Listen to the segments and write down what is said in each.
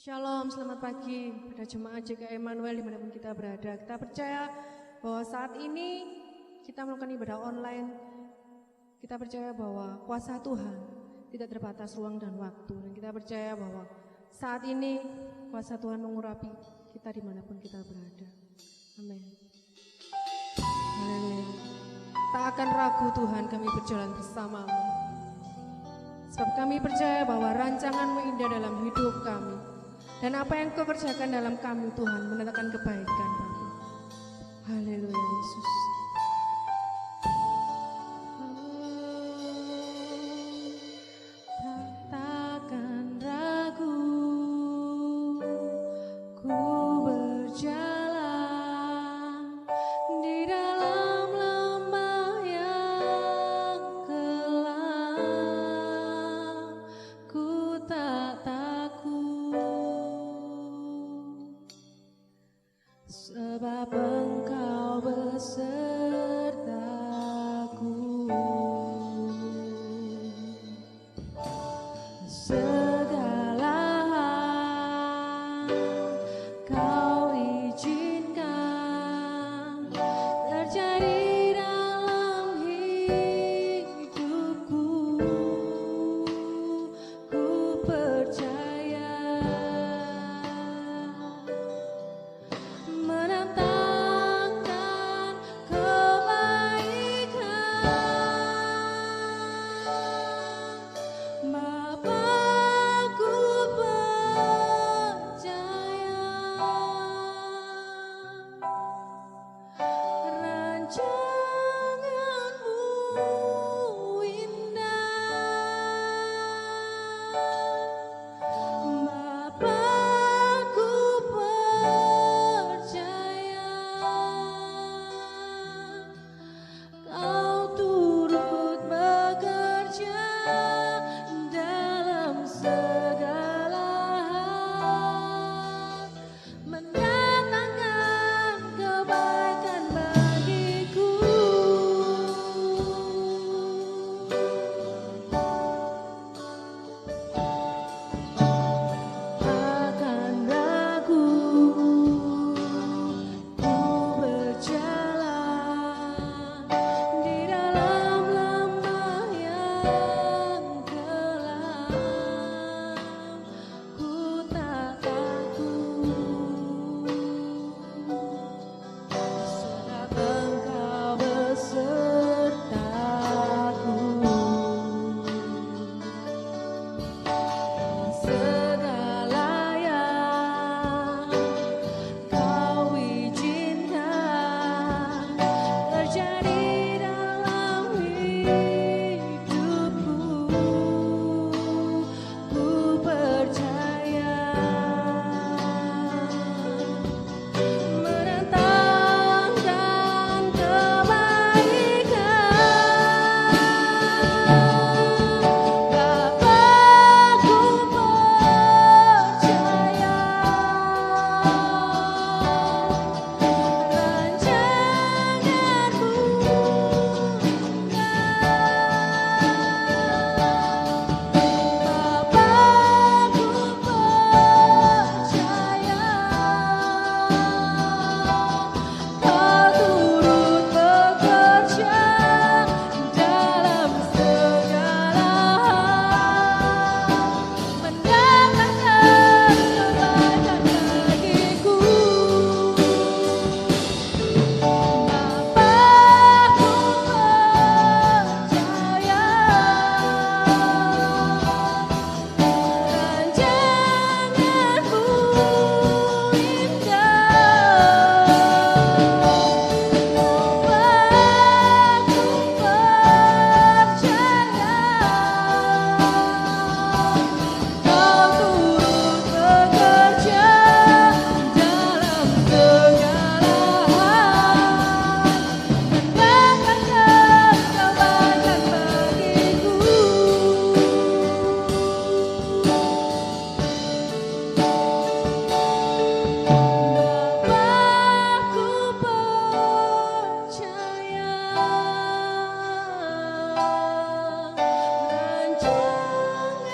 Shalom, selamat pagi pada jemaat JKI Emmanuel dimanapun kita berada. Kita percaya bahwa saat ini kita melakukan ibadah online. Kita percaya bahwa kuasa Tuhan tidak terbatas ruang dan waktu. Dan kita percaya bahwa saat ini kuasa Tuhan mengurapi kita dimanapun kita berada. Amin. Haleluya. Tak akan ragu Tuhan, kami berjalan bersamamu. Sebab kami percaya bahwa rancangan-Mu indah dalam hidup kami. Dan apa yang Kau kerjakan dalam kami Tuhan mendatangkan kebaikan Bapa. Haleluya Yesus. Takkan ragu ku berjalan di dalam lembah yang gelap. Ku tak takut sebab Engkau besertaku. Segala hal Kau izinkan terjadi dalam hidupku. Ku percaya mendatangkan kebaikan. Bapa, ku percaya rancangan-Mu indah. Bapa, ku percaya Kau turut bekerja dalam segala hal, mendatangkan kebaikan bagiku. Takkan ragu ku berjalan di dalam lembah yang gelap. Ku tak takut sebab Engkau besertaku. Segala yang Kau izinkan terjadi dalam hidupku. Ku percaya mendatangkan kebaikan. Bapa, ku percaya rancangan-Mu indah. Bapa, ku percaya Kau turut bekerja dalam segala hal, mendatangkan kebaikan bagiku. Bapa, ku percaya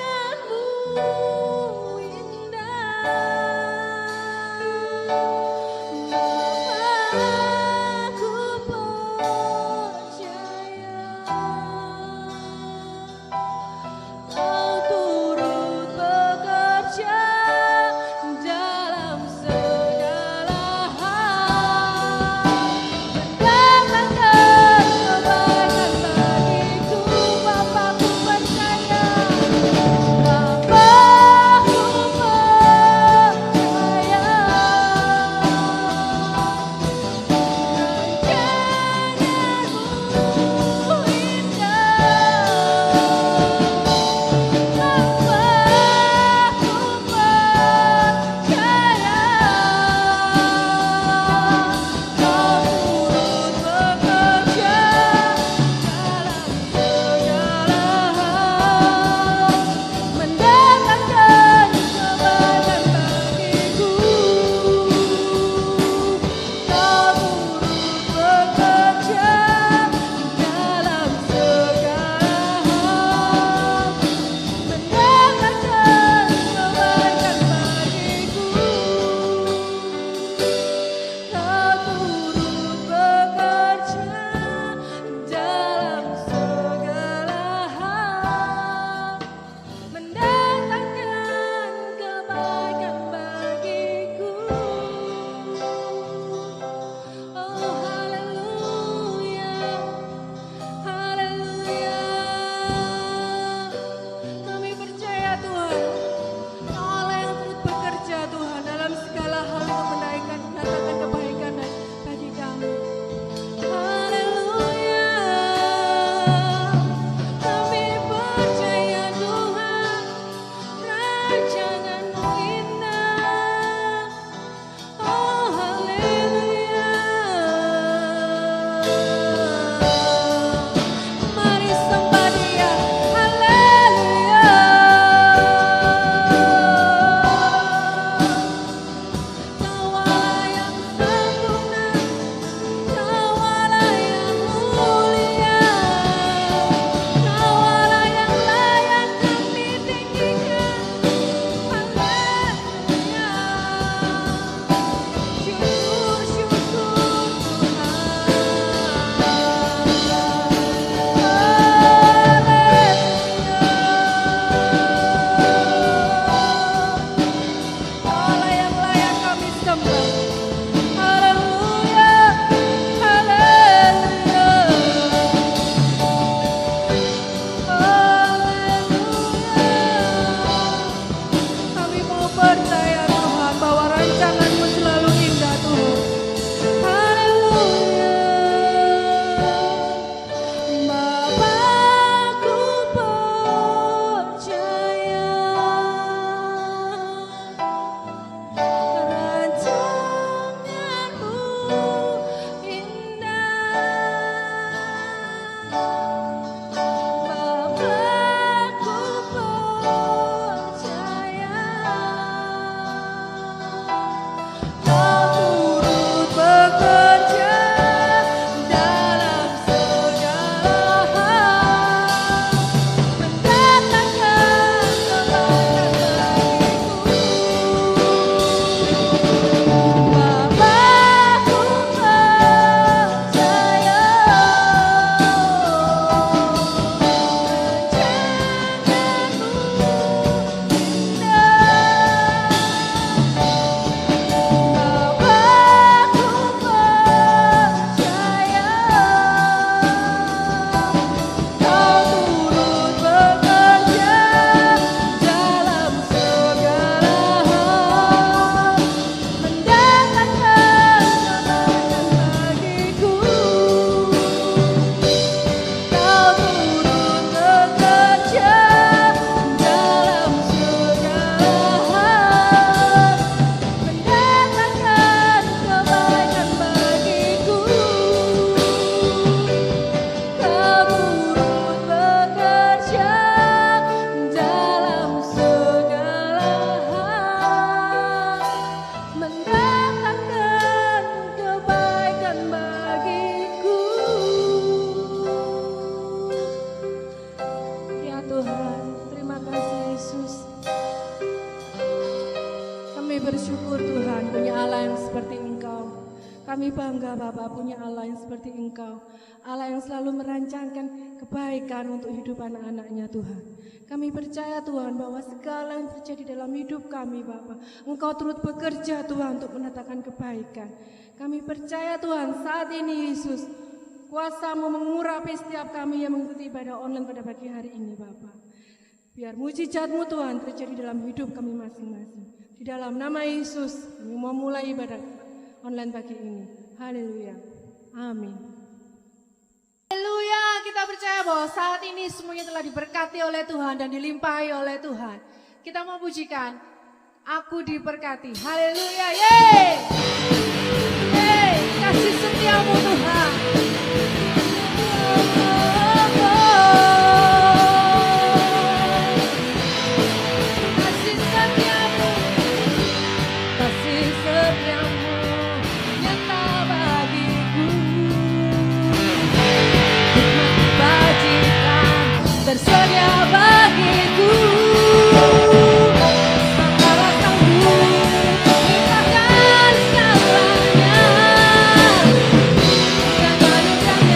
rancangan-Mu indah. bersyukur Tuhan punya Allah yang seperti Engkau. Kami bangga Bapa punya Allah yang seperti Engkau. Allah yang selalu merancangkan kebaikan untuk hidup anak-anaknya Tuhan. Kami percaya Tuhan bahwa segala yang terjadi dalam hidup kami Bapa, Engkau turut bekerja Tuhan untuk mendatangkan kebaikan. Kami percaya Tuhan saat ini Yesus, kuasa-Mu mengurapi setiap kami yang mengikuti ibadah online pada pagi hari ini Bapa. Biar mujizat-Mu Tuhan terjadi dalam hidup kami masing-masing. Di dalam nama Yesus kami mau mulai ibadah online pagi ini. Haleluya. Amin. Haleluya, kita percaya bahwa saat ini semuanya telah diberkati oleh Tuhan dan dilimpahi oleh Tuhan. Kita mau pujikan, aku diberkati. Haleluya, yeay. Yeay, kasih setiamu Tuhan. Tersedia bagiku segala tanggung limpahkan segalanya dan menunjukkan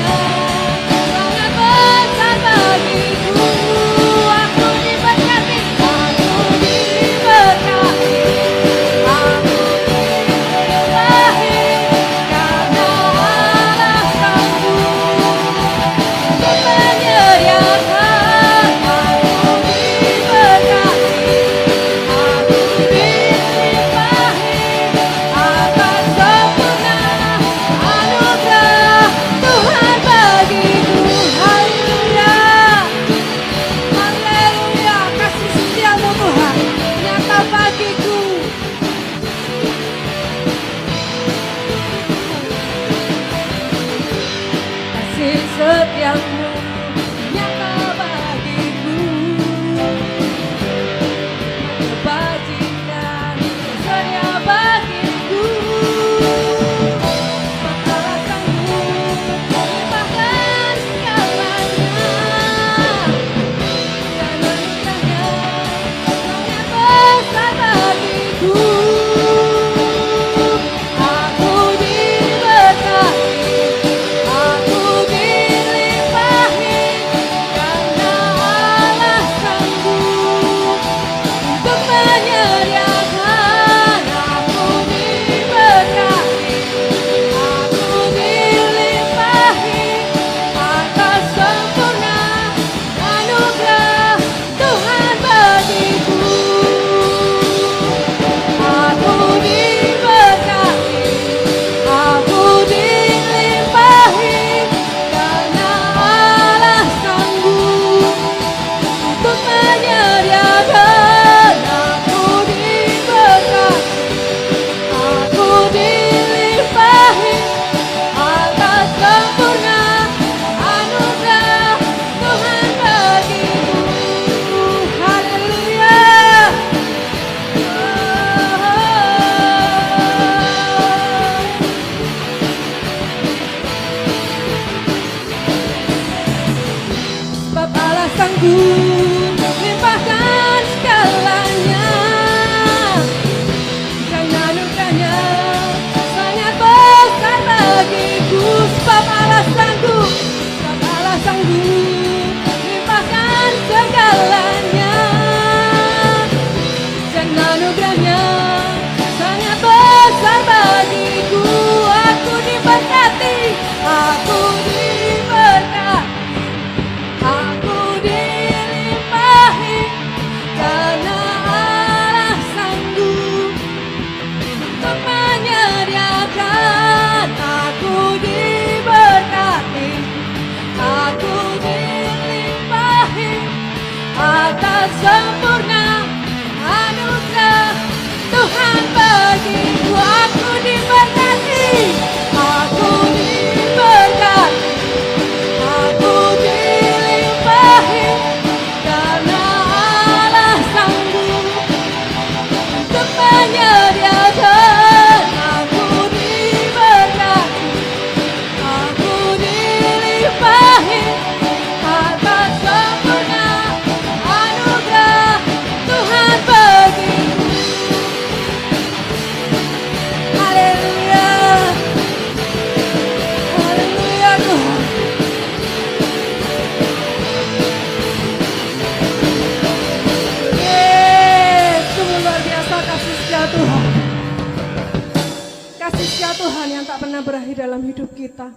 pernah berakhir dalam hidup kita,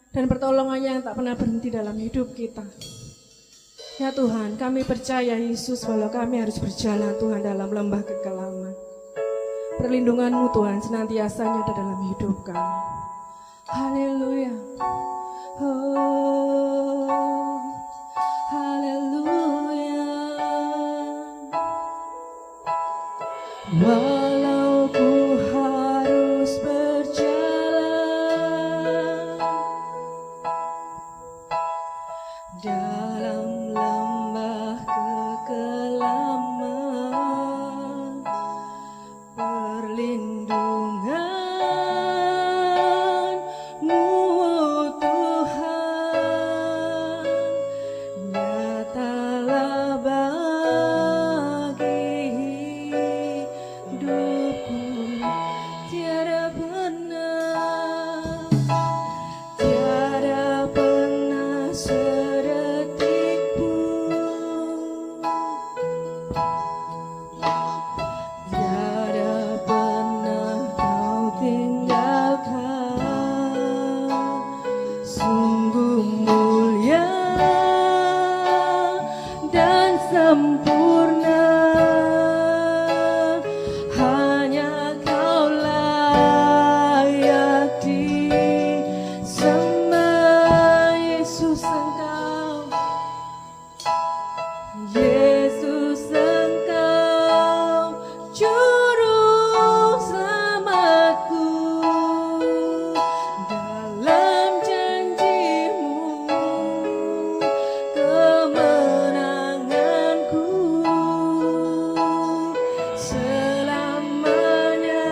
dan pertolongannya yang tak pernah berhenti dalam hidup kita. Ya Tuhan, kami percaya Yesus bahwa kami harus berjalan Tuhan dalam lembah kekelaman. Perlindungan-Mu Tuhan senantiasa ada dalam hidup kami. Haleluya. Oh, haleluya. Walau ku harus berjalan dalam lembah kekelaman, perlindungan-Mu Tuhan nyatalah bagi hidupku. Tiada pernah sedetik pun, tiada pernah Kau tinggalkan. Sungguh mulia dan sempurna, hanya Kau layak disembah. Yesus Engkau, Yesus Engkau juru selamatku. Dalam janji-Mu kemenanganku, selamanya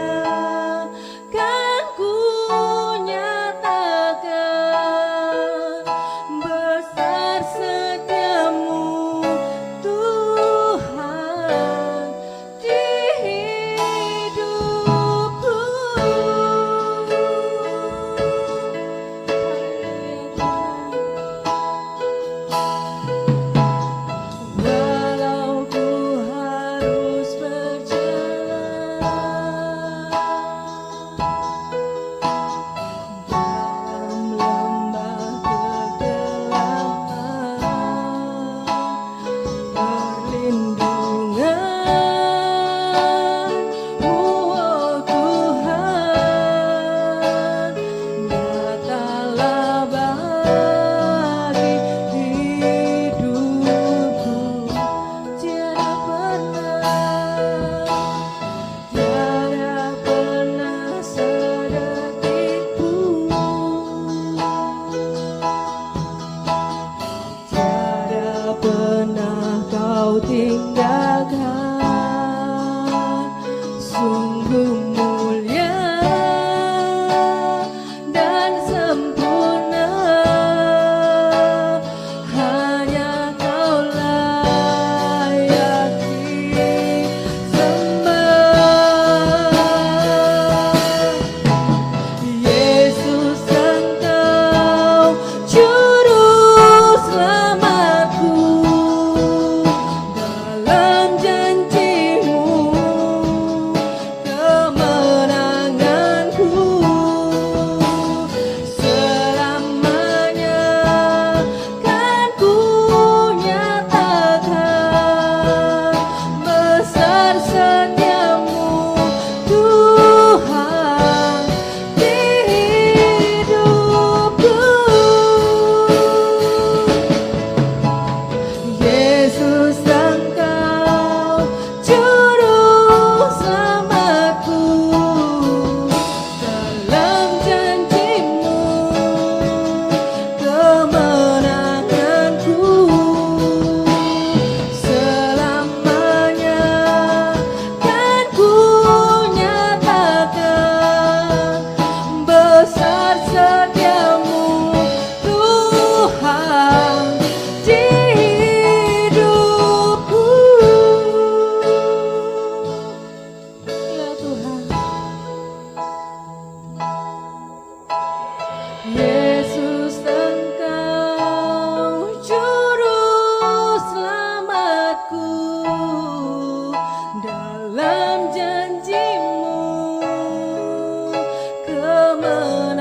kan ku nyatakan besar setiamu Tuhan di hidupku. Walau ku harus berjalan dalam lembah kegelapan, perlindungan-Mu Tuhan nyatalah bagi hidupku. Tiada pernah sedetik pun, tiada pernah Kau tinggalkan. Sungguh mulia dan sempurna, hanya Kau layak disembah. Yesus Engkau juru selamatku. Dalam janji-Mu kemenanganku, selamanya kan ku nyatakan besar setiamu Tuhan di hidupku. Yesus Engkau juru selamatku. Dalam janji-Mu kemenanganku, selamanya kan ku nyatakan besar setiamu Tuhan di hidupku. Ya Tuhan, Yesus Engkau juru selamatku. Dalam janji-Mu kemenanganku,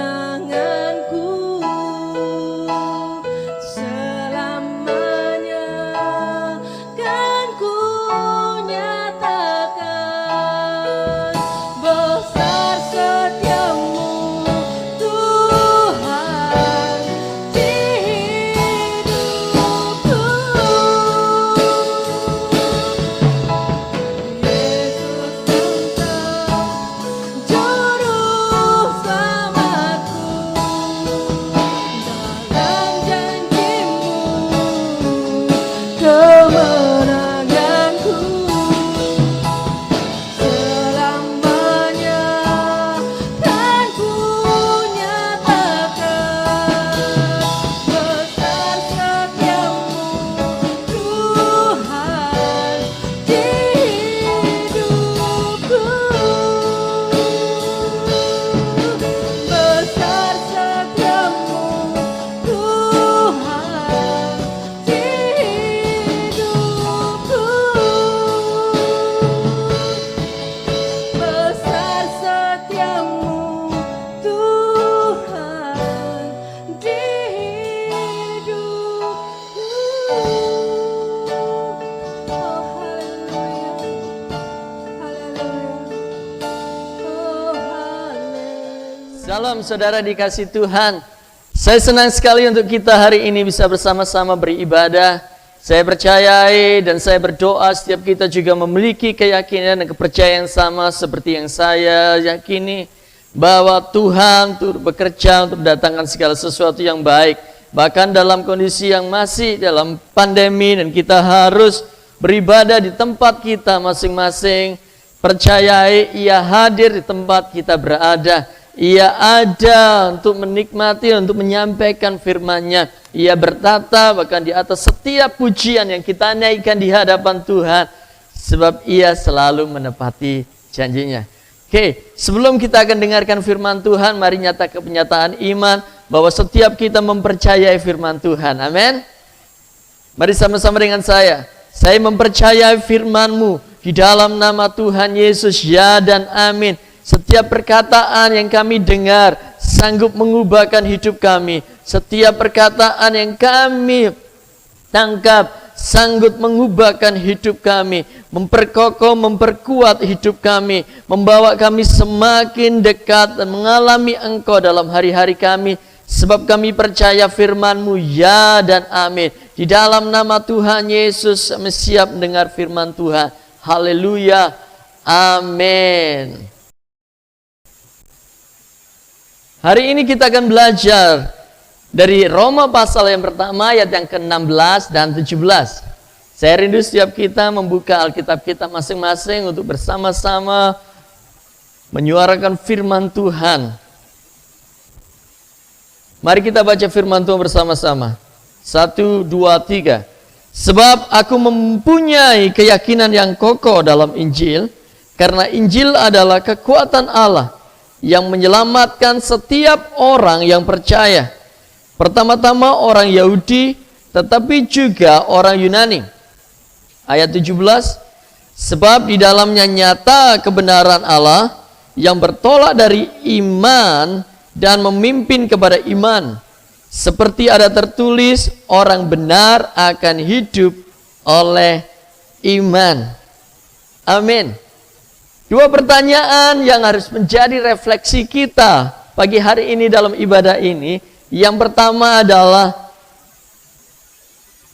Shalom saudara dikasih Tuhan. Saya senang sekali untuk kita hari ini bisa bersama-sama beribadah. Saya percayai dan saya berdoa setiap kita juga memiliki keyakinan dan kepercayaan sama seperti yang saya yakini, bahwa Tuhan turut bekerja untuk mendatangkan segala sesuatu yang baik. Bahkan dalam kondisi yang masih dalam pandemi dan kita harus beribadah di tempat kita masing-masing, percayai Ia hadir di tempat kita berada. Ia ada untuk menikmati, untuk menyampaikan firman-Nya. Ia bertata bahkan di atas setiap pujian yang kita naikkan di hadapan Tuhan, sebab Ia selalu menepati janjinya. Oke, sebelum kita akan dengarkan firman Tuhan, mari nyatakan pernyataan iman bahwa setiap kita mempercayai firman Tuhan. Amin. Mari sama-sama dengan saya mempercayai firman-Mu di dalam nama Tuhan Yesus, ya dan amin. Setiap perkataan yang kami dengar sanggup mengubahkan hidup kami. Setiap perkataan yang kami tangkap sanggup mengubahkan hidup kami, memperkokoh, memperkuat hidup kami, membawa kami semakin dekat dan mengalami Engkau dalam hari-hari kami. Sebab kami percaya firman-Mu, ya dan amin. Di dalam nama Tuhan Yesus kami siap mendengar firman Tuhan. Haleluya, amin. Hari ini kita akan belajar dari Roma pasal yang pertama ayat yang ke-16 dan 17. Saya rindu setiap kita membuka Alkitab kita masing-masing untuk bersama-sama menyuarakan firman Tuhan. Mari kita baca firman Tuhan bersama-sama. 1, 2, 3. Sebab aku mempunyai keyakinan yang kokoh dalam Injil, karena Injil adalah kekuatan Allah yang menyelamatkan setiap orang yang percaya. Pertama-tama orang Yahudi, tetapi juga orang Yunani. Ayat 17, sebab di dalamnya nyata kebenaran Allah yang bertolak dari iman dan memimpin kepada iman. Seperti ada tertulis, orang benar akan hidup oleh iman. Amin. Dua pertanyaan yang harus menjadi refleksi kita pagi hari ini dalam ibadah ini. Yang pertama adalah,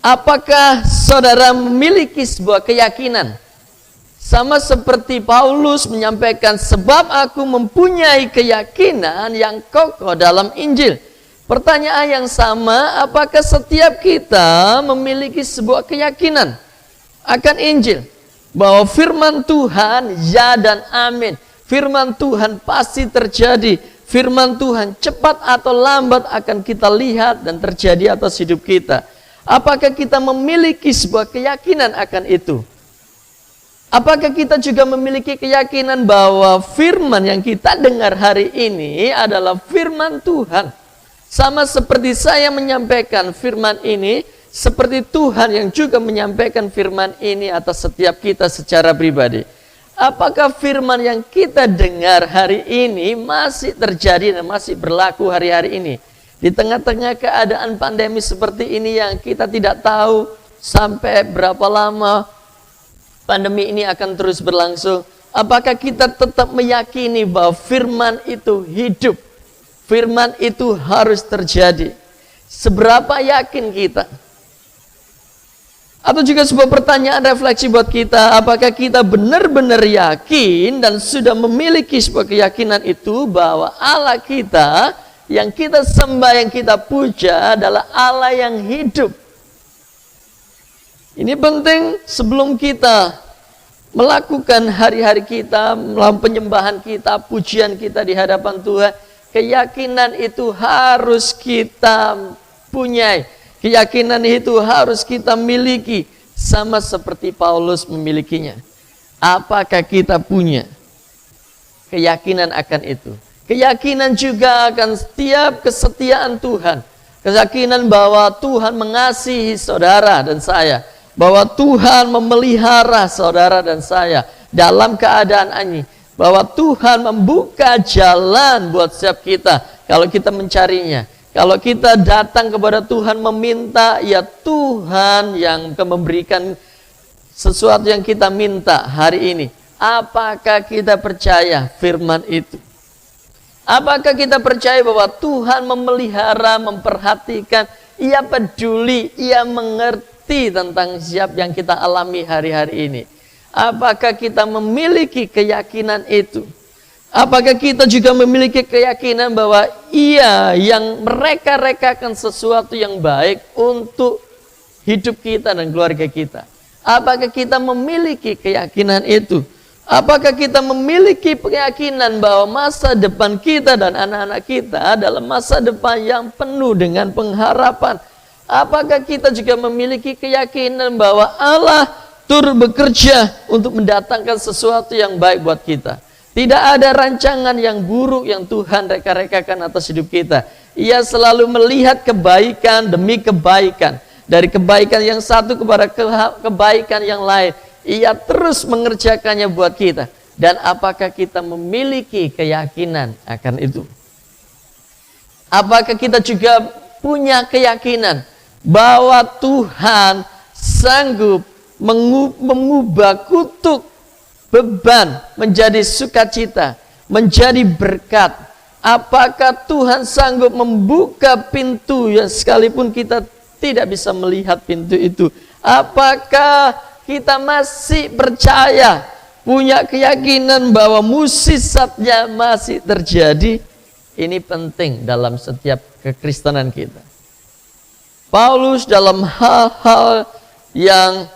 apakah saudara memiliki sebuah keyakinan? Sama seperti Paulus menyampaikan, sebab aku mempunyai keyakinan yang kokoh dalam Injil. Pertanyaan yang sama, apakah setiap kita memiliki sebuah keyakinan akan Injil? Bahwa firman Tuhan ya dan amin. Firman Tuhan pasti terjadi. Firman Tuhan cepat atau lambat akan kita lihat dan terjadi atas hidup kita. Apakah kita memiliki sebuah keyakinan akan itu? Apakah kita juga memiliki keyakinan bahwa firman yang kita dengar hari ini adalah firman Tuhan? Sama seperti saya menyampaikan firman ini, seperti Tuhan yang juga menyampaikan firman ini atas setiap kita secara pribadi. Apakah firman yang kita dengar hari ini masih terjadi dan masih berlaku hari-hari ini? Di tengah-tengah keadaan pandemi seperti ini yang kita tidak tahu sampai berapa lama pandemi ini akan terus berlangsung. Apakah kita tetap meyakini bahwa firman itu hidup? Firman itu harus terjadi. Seberapa yakin kita? Atau juga sebuah pertanyaan refleksi buat kita, apakah kita benar-benar yakin dan sudah memiliki sebuah keyakinan itu bahwa Allah kita yang kita sembah, yang kita puja adalah Allah yang hidup. Ini penting sebelum kita melakukan hari-hari kita, melakukan penyembahan kita, pujian kita di hadapan Tuhan, keyakinan itu harus kita punyai. Keyakinan itu harus kita miliki, sama seperti Paulus memilikinya. Apakah kita punya keyakinan akan itu? Keyakinan juga akan setiap kesetiaan Tuhan. Keyakinan bahwa Tuhan mengasihi saudara dan saya, bahwa Tuhan memelihara saudara dan saya dalam keadaan ini, bahwa Tuhan membuka jalan buat setiap kita kalau kita mencarinya. Kalau kita datang kepada Tuhan meminta, ya Tuhan yang akan memberikan sesuatu yang kita minta hari ini. Apakah kita percaya firman itu? Apakah kita percaya bahwa Tuhan memelihara, memperhatikan, Ia peduli, Ia mengerti tentang siap yang kita alami hari-hari ini? Apakah kita memiliki keyakinan itu? Apakah kita juga memiliki keyakinan bahwa Ia yang mereka-rekakan sesuatu yang baik untuk hidup kita dan keluarga kita? Apakah kita memiliki keyakinan itu? Apakah kita memiliki keyakinan bahwa masa depan kita dan anak-anak kita adalah masa depan yang penuh dengan pengharapan? Apakah kita juga memiliki keyakinan bahwa Allah turut bekerja untuk mendatangkan sesuatu yang baik buat kita? Tidak ada rancangan yang buruk yang Tuhan reka-rekakan atas hidup kita. Ia selalu melihat kebaikan demi kebaikan. Dari kebaikan yang satu kepada kebaikan yang lain. Ia terus mengerjakannya buat kita. Dan apakah kita memiliki keyakinan akan itu? Apakah kita juga punya keyakinan bahwa Tuhan sanggup mengubah kutuk beban menjadi sukacita, menjadi berkat? Apakah Tuhan sanggup membuka pintu yang sekalipun kita tidak bisa melihat pintu itu? Apakah kita masih percaya, punya keyakinan bahwa mukjizatnya masih terjadi? Ini penting dalam setiap kekristenan kita. Paulus dalam hal-hal yang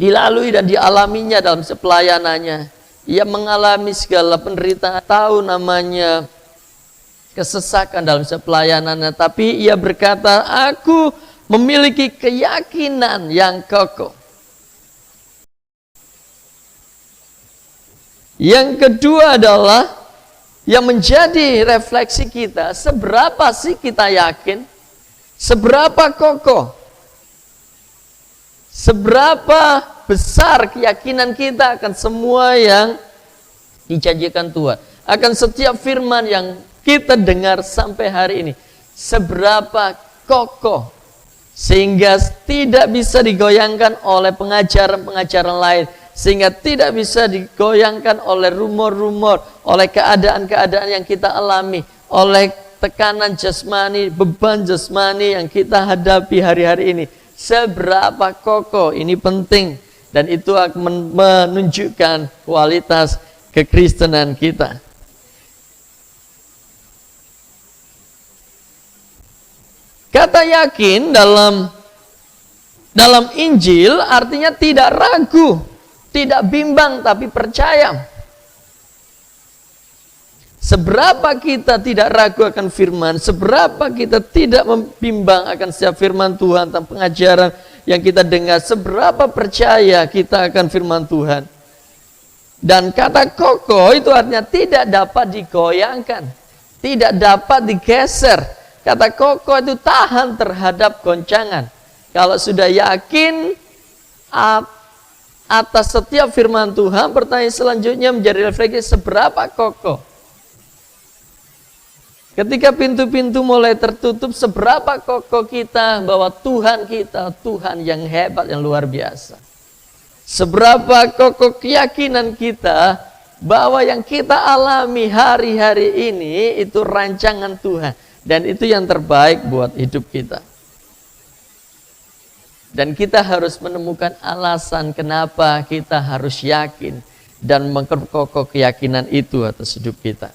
dilalui dan dialaminya dalam pelayanannya, ia mengalami segala penderitaan, tahu namanya kesesakan dalam pelayanannya, tapi ia berkata, aku memiliki keyakinan yang kokoh. Yang kedua adalah yang menjadi refleksi kita, seberapa sih kita yakin, seberapa kokoh, seberapa besar keyakinan kita akan semua yang dijanjikan Tuhan, akan setiap firman yang kita dengar sampai hari ini, seberapa kokoh sehingga tidak bisa digoyangkan oleh pengajaran-pengajaran lain, sehingga tidak bisa digoyangkan oleh rumor-rumor, oleh keadaan-keadaan yang kita alami, oleh tekanan jasmani, beban jasmani yang kita hadapi hari-hari ini. Seberapa kokoh, ini penting, dan itu akan menunjukkan kualitas kekristenan kita. Kata yakin dalam Injil artinya tidak ragu, tidak bimbang, tapi percaya. Seberapa kita tidak ragu akan firman, seberapa kita tidak membimbang akan setiap firman Tuhan tentang pengajaran yang kita dengar, seberapa percaya kita akan firman Tuhan. Dan kata kokoh itu artinya tidak dapat digoyangkan, tidak dapat digeser. Kata kokoh itu tahan terhadap goncangan. Kalau sudah yakin atas setiap firman Tuhan, pertanyaan selanjutnya menjadi refleksi, seberapa kokoh. Ketika pintu-pintu mulai tertutup, seberapa kokoh kita bahwa Tuhan kita, Tuhan yang hebat, yang luar biasa. Seberapa kokoh keyakinan kita bahwa yang kita alami hari-hari ini itu rancangan Tuhan. Dan itu yang terbaik buat hidup kita. Dan kita harus menemukan alasan kenapa kita harus yakin dan memperkokoh keyakinan itu atas hidup kita.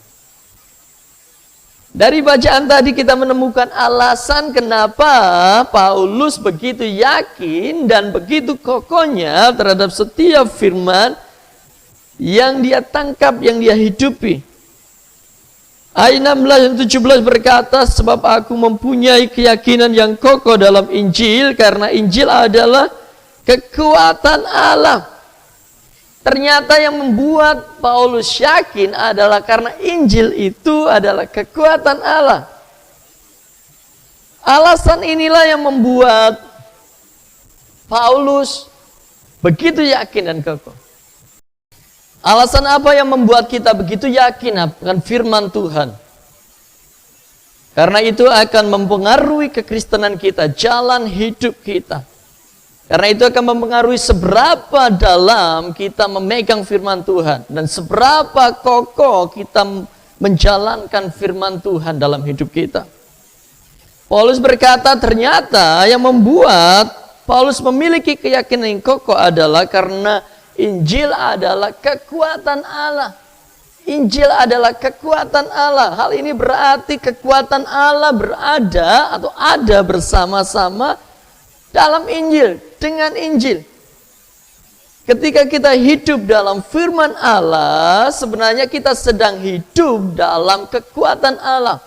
Dari bacaan tadi kita menemukan alasan kenapa Paulus begitu yakin dan begitu kokohnya terhadap setiap firman yang dia tangkap, yang dia hidupi. Ayat 16 dan 17 berkata, sebab aku mempunyai keyakinan yang kokoh dalam Injil, karena Injil adalah kekuatan Allah. Ternyata yang membuat Paulus yakin adalah karena Injil itu adalah kekuatan Allah. Alasan inilah yang membuat Paulus begitu yakin dan kokoh. Alasan apa yang membuat kita begitu yakin akan firman Tuhan? Karena itu akan mempengaruhi kekristenan kita, jalan hidup kita. Karena itu akan mempengaruhi seberapa dalam kita memegang firman Tuhan. Dan seberapa kokoh kita menjalankan firman Tuhan dalam hidup kita. Paulus berkata ternyata yang membuat Paulus memiliki keyakinan yang kokoh adalah karena Injil adalah kekuatan Allah. Injil adalah kekuatan Allah. Hal ini berarti kekuatan Allah berada atau ada bersama-sama dalam Injil, dengan Injil. Ketika kita hidup dalam firman Allah, sebenarnya kita sedang hidup dalam kekuatan Allah.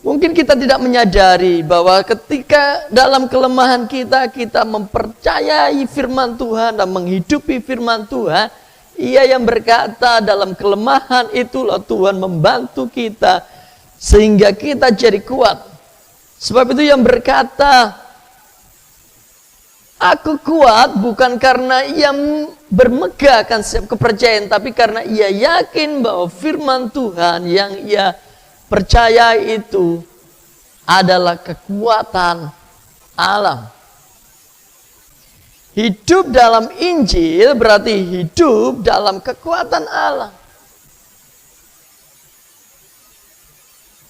Mungkin kita tidak menyadari bahwa ketika dalam kelemahan kita, kita mempercayai firman Tuhan dan menghidupi firman Tuhan, Ia yang berkata dalam kelemahan itulah Tuhan membantu kita sehingga kita jadi kuat. Sebab itu yang berkata, aku kuat bukan karena ia bermegahkan kepercayaan, tapi karena ia yakin bahwa firman Tuhan yang ia percaya itu adalah kekuatan Allah. Hidup dalam Injil berarti hidup dalam kekuatan Allah.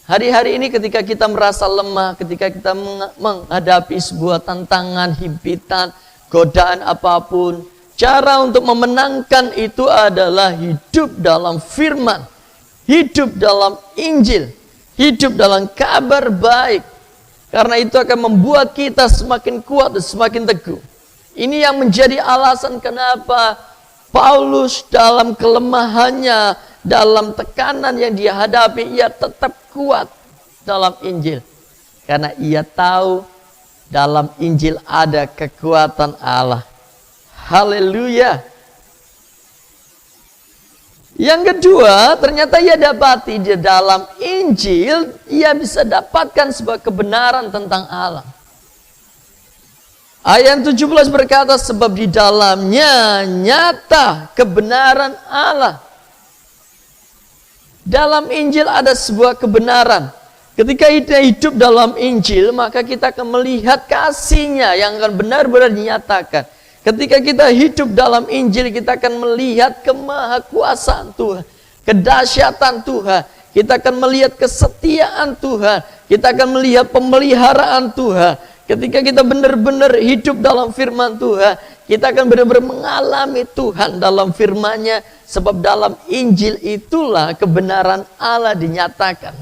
Hari-hari ini ketika kita merasa lemah, ketika kita menghadapi sebuah tantangan, himpitan, godaan apapun, cara untuk memenangkan itu adalah hidup dalam firman, hidup dalam Injil, hidup dalam kabar baik. Karena itu akan membuat kita semakin kuat dan semakin teguh. Ini yang menjadi alasan kenapa Paulus dalam kelemahannya, dalam tekanan yang dia hadapi, ia tetap kuat dalam Injil. Karena ia tahu dalam Injil ada kekuatan Allah. Haleluya. Yang kedua, ternyata ia dapati di dalam Injil, ia bisa dapatkan sebuah kebenaran tentang Allah. Ayat 17 berkata, sebab di dalamnya nyata kebenaran Allah. Dalam Injil ada sebuah kebenaran. Ketika kita hidup dalam Injil, maka kita akan melihat kasih-Nya yang akan benar-benar dinyatakan. Ketika kita hidup dalam Injil, kita akan melihat kemahakuasaan Tuhan, kedahsyatan Tuhan. Kita akan melihat kesetiaan Tuhan. Kita akan melihat pemeliharaan Tuhan. Ketika kita benar-benar hidup dalam firman Tuhan, kita akan benar-benar mengalami Tuhan dalam firman-Nya. Sebab dalam Injil itulah kebenaran Allah dinyatakan.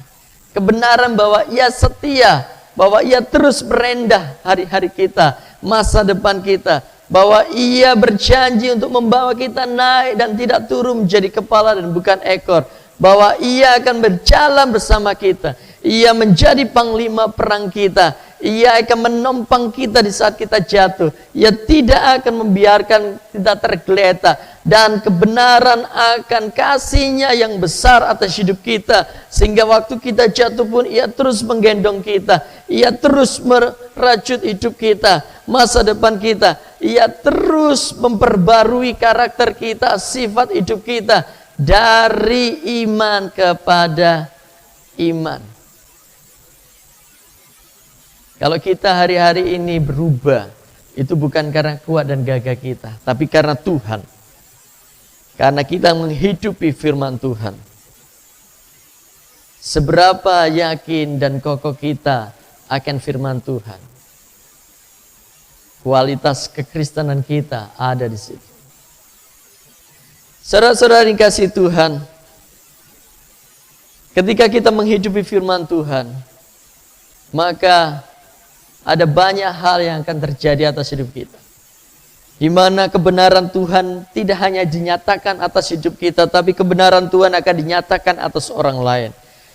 Kebenaran bahwa Ia setia, bahwa Ia terus merendah hari-hari kita, masa depan kita. Bahwa Ia berjanji untuk membawa kita naik dan tidak turun menjadi kepala dan bukan ekor. Bahwa Ia akan berjalan bersama kita. Ia menjadi panglima perang kita. Ia akan menopang kita di saat kita jatuh. Ia tidak akan membiarkan kita tergeletak. Dan kebenaran akan kasih-Nya yang besar atas hidup kita. Sehingga waktu kita jatuh pun Ia terus menggendong kita. Ia terus merajut hidup kita, masa depan kita. Ia terus memperbarui karakter kita, sifat hidup kita. Dari iman kepada iman. Kalau kita hari-hari ini berubah, itu bukan karena kuat dan gagah kita, tapi karena Tuhan. Karena kita menghidupi firman Tuhan. Seberapa yakin dan kokoh kita akan firman Tuhan. Kualitas kekristenan kita ada di situ. Saudara-saudara yang dikasihi Tuhan, ketika kita menghidupi firman Tuhan, maka ada banyak hal yang akan terjadi atas hidup kita. Di mana kebenaran Tuhan tidak hanya dinyatakan atas hidup kita, tapi kebenaran Tuhan akan dinyatakan atas orang lain.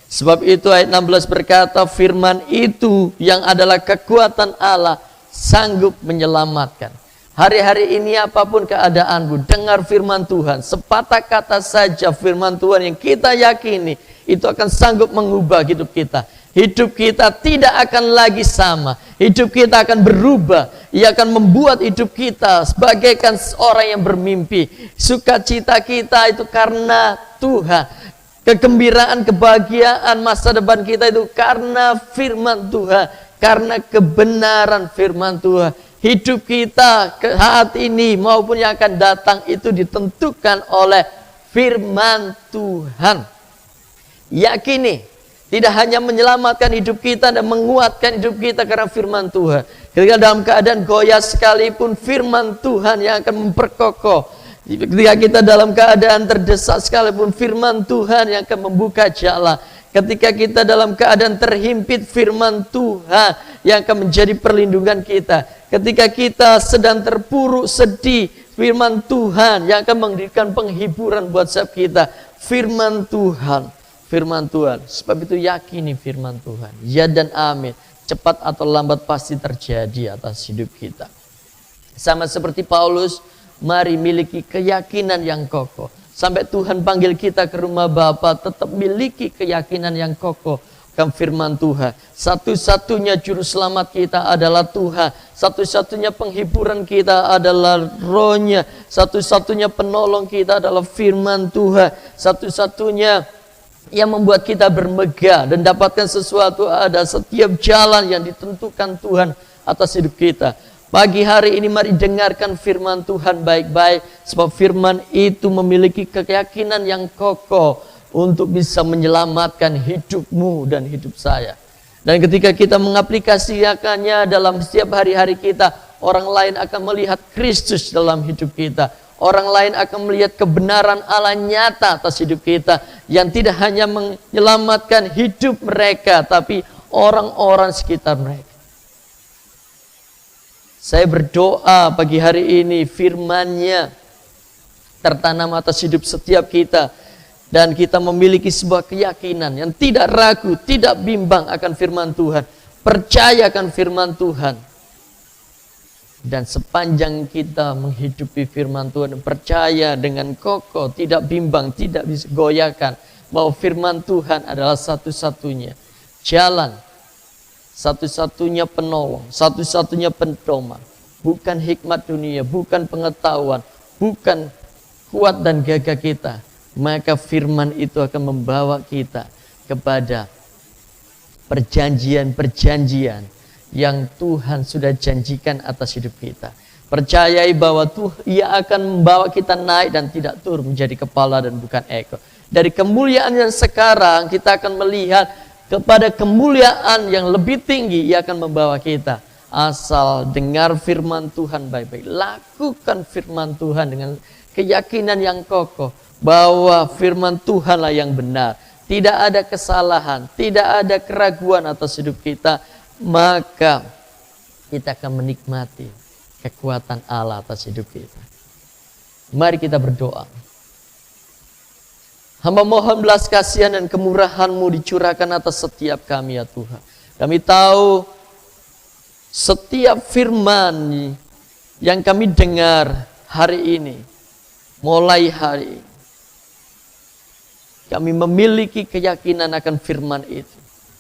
Sebab itu ayat 16 berkata, firman itu yang adalah kekuatan Allah sanggup menyelamatkan. Hari-hari ini apapun keadaanmu, dengar firman Tuhan. Sepatah kata saja firman Tuhan yang kita yakini, itu akan sanggup mengubah hidup kita. Hidup kita tidak akan lagi sama. Hidup kita akan berubah. Ia akan membuat hidup kita sebagaikan orang yang bermimpi. Sukacita kita itu karena Tuhan. Kegembiraan, kebahagiaan masa depan kita itu karena firman Tuhan. Karena kebenaran firman Tuhan. Hidup kita saat ini maupun yang akan datang itu ditentukan oleh firman Tuhan. Yakini, tidak hanya menyelamatkan hidup kita dan menguatkan hidup kita karena firman Tuhan. Ketika dalam keadaan goyah sekalipun, firman Tuhan yang akan memperkokoh. Ketika kita dalam keadaan terdesak sekalipun, firman Tuhan yang akan membuka jalan. Ketika kita dalam keadaan terhimpit, firman Tuhan yang akan menjadi perlindungan kita. Ketika kita sedang terpuruk, sedih, firman Tuhan yang akan memberikan penghiburan buat setiap kita. Firman Tuhan, firman Tuhan. Sebab itu yakini firman Tuhan. Ya dan amin. Cepat atau lambat pasti terjadi atas hidup kita. Sama seperti Paulus, mari miliki keyakinan yang kokoh. Sampai Tuhan panggil kita ke rumah Bapa, tetap miliki keyakinan yang kokoh akan firman Tuhan. Satu-satunya juru selamat kita adalah Tuhan. Satu-satunya penghiburan kita adalah Roh-Nya. Satu-satunya penolong kita adalah firman Tuhan. Satu-satunya yang membuat kita bermegah dan dapatkan sesuatu ada setiap jalan yang ditentukan Tuhan atas hidup kita. Pagi hari ini mari dengarkan firman Tuhan baik-baik. Sebab firman itu memiliki keyakinan yang kokoh untuk bisa menyelamatkan hidupmu dan hidup saya. Dan ketika kita mengaplikasikannya dalam setiap hari-hari kita, orang lain akan melihat Kristus dalam hidup kita. Orang lain akan melihat kebenaran Allah nyata atas hidup kita. Yang tidak hanya menyelamatkan hidup mereka, tapi orang-orang sekitar mereka. Saya berdoa pagi hari ini firman-Nya tertanam atas hidup setiap kita. Dan kita memiliki sebuah keyakinan yang tidak ragu, tidak bimbang akan firman Tuhan. Percaya akan firman Tuhan. Dan sepanjang kita menghidupi firman Tuhan, percaya dengan kokoh, tidak bimbang, tidak bisa goyahkan, bahwa firman Tuhan adalah satu-satunya jalan, satu-satunya penolong, satu-satunya pedoman. Bukan hikmat dunia, bukan pengetahuan, bukan kuat dan gagah kita. Maka firman itu akan membawa kita kepada perjanjian-perjanjian yang Tuhan sudah janjikan atas hidup kita. Percayai bahwa Ia akan membawa kita naik dan tidak turun menjadi kepala dan bukan ekor. Dari kemuliaan yang sekarang kita akan melihat kepada kemuliaan yang lebih tinggi. Ia akan membawa kita. Asal dengar firman Tuhan baik-baik. Lakukan firman Tuhan dengan keyakinan yang kokoh bahwa firman Tuhanlah yang benar. Tidak ada kesalahan, tidak ada keraguan atas hidup kita. Maka kita akan menikmati kekuatan Allah atas hidup kita. Mari kita berdoa. Hamba mohon belas kasihan dan kemurahan-Mu dicurahkan atas setiap kami ya Tuhan. Kami tahu setiap firman yang kami dengar hari ini, mulai hari ini, kami memiliki keyakinan akan firman itu.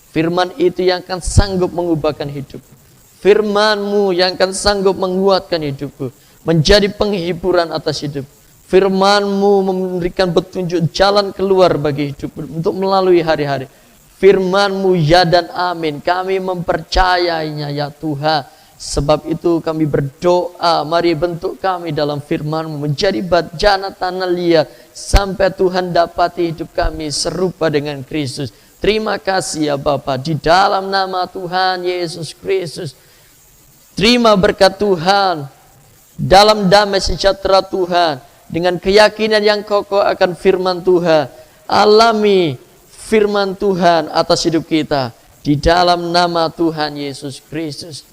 Firman itu yang akan sanggup mengubahkan hidupku. Firman-Mu yang akan sanggup menguatkan hidupku. Menjadi penghiburan atas hidup. Firman-Mu memberikan petunjuk jalan keluar bagi hidupku. Untuk melalui hari-hari. Firman-Mu ya dan amin. Kami mempercayainya ya Tuhan. Sebab itu kami berdoa. Mari bentuk kami dalam firman-Mu. Menjadi bejana tanah liat. Sampai Tuhan dapati hidup kami serupa dengan Kristus. Terima kasih ya Bapa, di dalam nama Tuhan Yesus Kristus. Terima berkat Tuhan, dalam damai sejahtera Tuhan, dengan keyakinan yang kokoh akan firman Tuhan. Alami firman Tuhan atas hidup kita, di dalam nama Tuhan Yesus Kristus.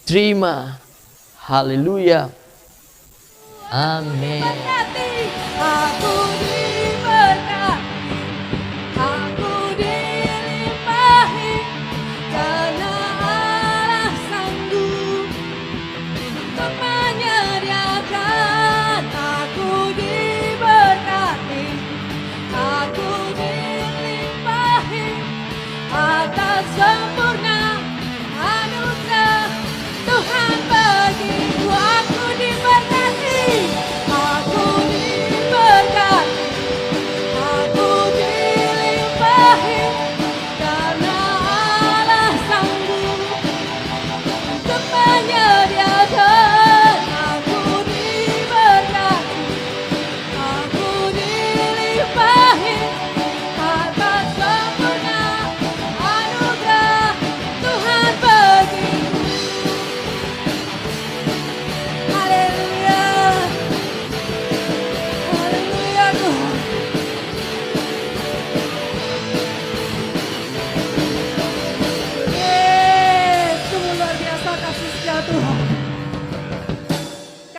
Terima, haleluya, amin. Aku